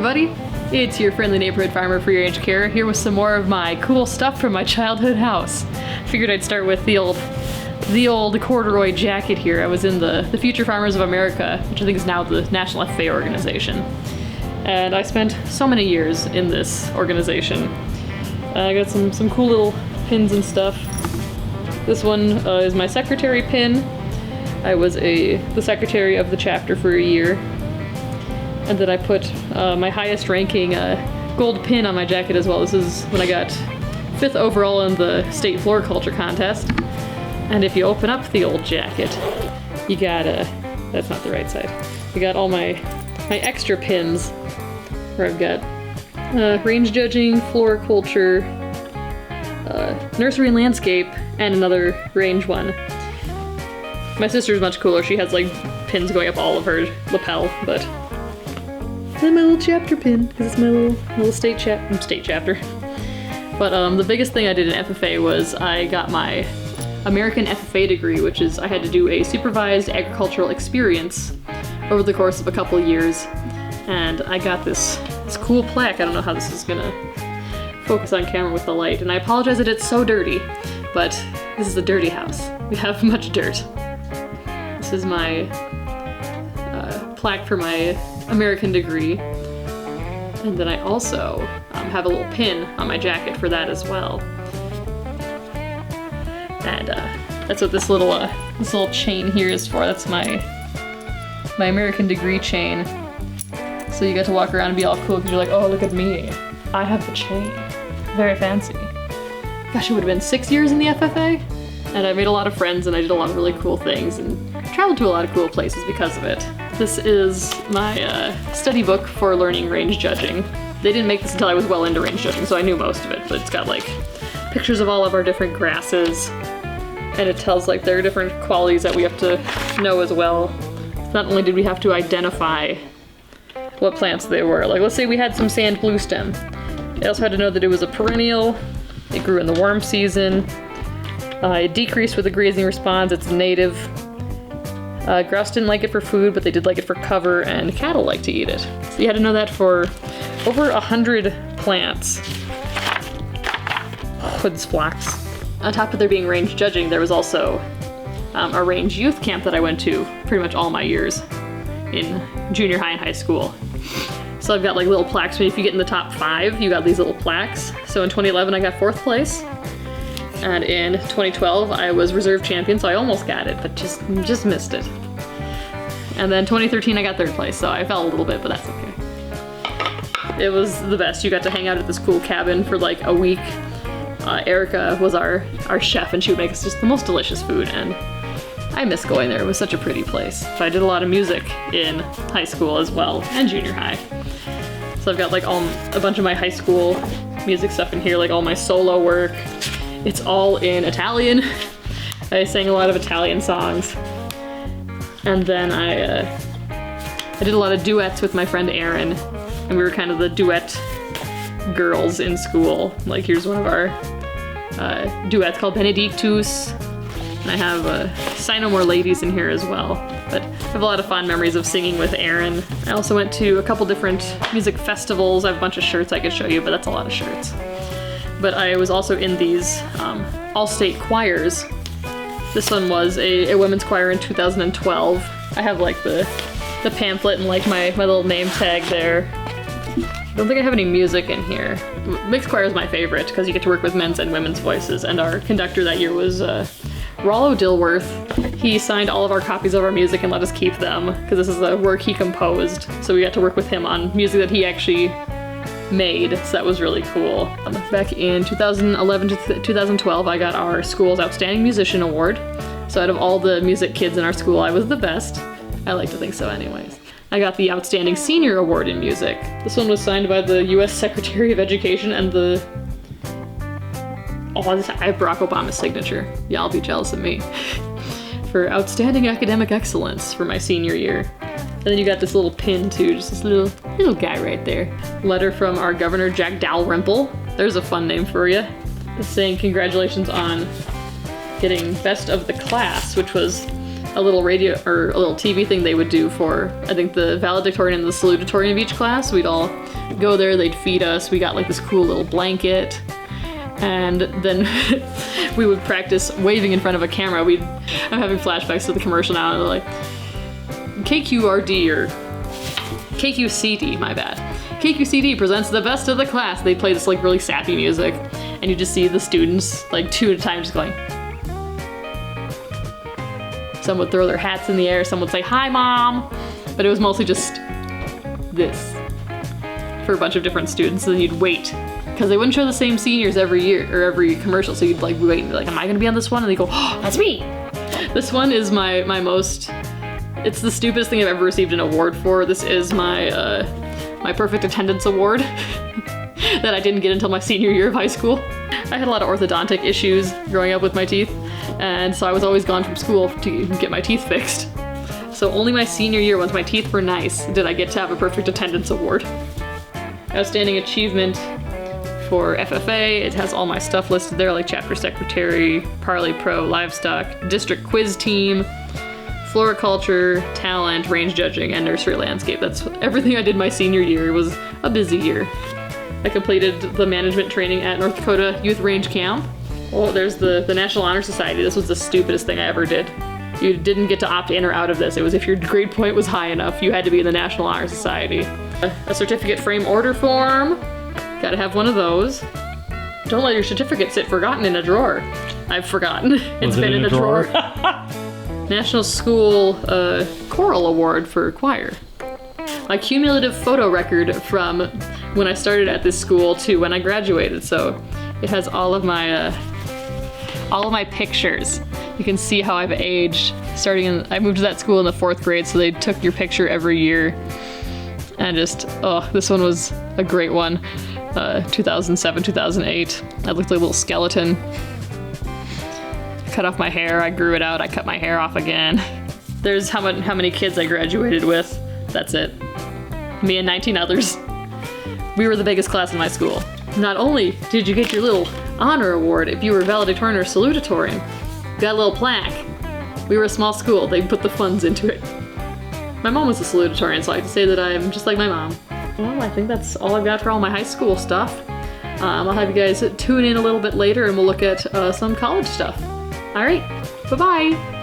everybody, it's your friendly neighborhood farmer Free Range Kara here with some more of my cool stuff from my childhood house. Figured I'd start with the old corduroy jacket here. I was in the Future Farmers of America, which I think is now the National FFA organization. And I spent so many years in this organization. I got some cool little pins and stuff. This one is my secretary pin. I was the secretary of the chapter for a year. And then I put my highest ranking gold pin on my jacket as well. This is when I got 5th overall in the state floriculture contest. And if you open up the old jacket, you got that's not the right side. You got all my extra pins where I've got range judging, floriculture, nursery and landscape, and another range one. My sister's much cooler. She has like pins going up all of her lapel, but then my little chapter pin, because it's my little state chapter. But the biggest thing I did in FFA was I got my American FFA degree, which is I had to do a supervised agricultural experience over the course of a couple of years. And I got this cool plaque. I don't know how this is gonna focus on camera with the light. And I apologize that it's so dirty, but this is a dirty house. We have much dirt. This is my plaque for my American degree. And then I also have a little pin on my jacket for that as well. And that's what this little chain here is for. That's my American degree chain. So you get to walk around and be all cool because you're like, oh, look at me. I have the chain. Very fancy. Gosh, it would have been 6 years in the FFA. And I made a lot of friends and I did a lot of really cool things and traveled to a lot of cool places because of it. This is my study book for learning range judging. They didn't make this until I was well into range judging, so I knew most of it, but it's got like pictures of all of our different grasses, and it tells like their different qualities that we have to know as well. Not only did we have to identify what plants they were, like let's say we had some sand bluestem. I also had to know that it was a perennial, it grew in the warm season, it decreased with the grazing response, it's native. Grouse didn't like it for food, but they did like it for cover, and cattle like to eat it. So you had to know that for over 100 plants. Hood's flax. On top of there being range judging, there was also a range youth camp that I went to pretty much all my years in junior high and high school. So I've got like little plaques. If you get in the top 5, you got these little plaques. So in 2011 I got 4th place. And in 2012, I was reserve champion, so I almost got it, but just missed it. And then 2013, I got 3rd place, so I fell a little bit, but that's okay. It was the best. You got to hang out at this cool cabin for like a week. Erica was our chef, and she would make us just the most delicious food, and I miss going there. It was such a pretty place. So I did a lot of music in high school as well, and junior high. So I've got like a bunch of my high school music stuff in here, like all my solo work. It's all in Italian. I sang a lot of Italian songs. And then I did a lot of duets with my friend Erin, and we were kind of the duet girls in school. Like here's one of our duets called Benedictus. And I have Sign No More Ladies in here as well. But I have a lot of fond memories of singing with Erin. I also went to a couple different music festivals. I have a bunch of shirts I could show you, but that's a lot of shirts. But I was also in these all-state choirs. This one was a women's choir in 2012. I have like the pamphlet and like my little name tag there. I don't think I have any music in here. Mixed choir is my favorite because you get to work with men's and women's voices, and our conductor that year was Rollo Dilworth. He signed all of our copies of our music and let us keep them because this is the work he composed. So we got to work with him on music that he actually made, so that was really cool. Back in 2011 to 2012, I got our school's Outstanding Musician Award. So out of all the music kids in our school, I was the best. I like to think so anyways. I got the Outstanding Senior Award in Music. This one was signed by the US Secretary of Education and I have Barack Obama's signature. Y'all be jealous of me. For Outstanding Academic Excellence for my senior year. And then you got this little pin too, just this little guy right there. Letter from our governor, Jack Dalrymple. There's a fun name for you. It's saying congratulations on getting best of the class, which was a little radio or a little TV thing they would do for, I think, the valedictorian and the salutatorian of each class. We'd all go there, they'd feed us. We got like this cool little blanket. And then we would practice waving in front of a camera. I'm having flashbacks to the commercial now, and they're like, KQRD or KQCD, my bad. KQCD presents the best of the class. They play this like really sappy music, and you just see the students like two at a time just going. Some would throw their hats in the air, some would say, "Hi, Mom," but it was mostly just this for a bunch of different students. And then you'd wait, because they wouldn't show the same seniors every year or every commercial, so you'd like wait and be like, "Am I gonna be on this one?" And they go, "Oh, that's me." This one is my most, it's the stupidest thing I've ever received an award for. This is my my perfect attendance award that I didn't get until my senior year of high school. I had a lot of orthodontic issues growing up with my teeth, and so I was always gone from school to get my teeth fixed. So only my senior year, once my teeth were nice, did I get to have a perfect attendance award. Outstanding achievement for FFA. It has all my stuff listed there, like chapter secretary, Parley Pro, livestock, district quiz team, floriculture, talent, range judging, and nursery landscape. That's everything I did my senior year. It was a busy year. I completed the management training at North Dakota Youth Range Camp. Oh, there's the National Honor Society. This was the stupidest thing I ever did. You didn't get to opt in or out of this. It was if your grade point was high enough, you had to be in the National Honor Society. A certificate frame order form. Gotta have one of those. Don't let your certificate sit forgotten in a drawer. I've forgotten. It's been in a drawer. National School Choral Award for choir. My cumulative photo record from when I started at this school to when I graduated. So it has all of my pictures. You can see how I've aged. I moved to that school in the 4th grade, so they took your picture every year. And just, oh, this one was a great one. 2007, 2008. I looked like a little skeleton. I cut off my hair, I grew it out, I cut my hair off again. There's how many kids I graduated with. That's it. Me and 19 others. We were the biggest class in my school. Not only did you get your little honor award if you were valedictorian or salutatorian, you got a little plaque. We were a small school, they put the funds into it. My mom was a salutatorian, so I like to say that I'm just like my mom. Well, I think that's all I've got for all my high school stuff. I'll have you guys tune in a little bit later and we'll look at some college stuff. All right, bye-bye.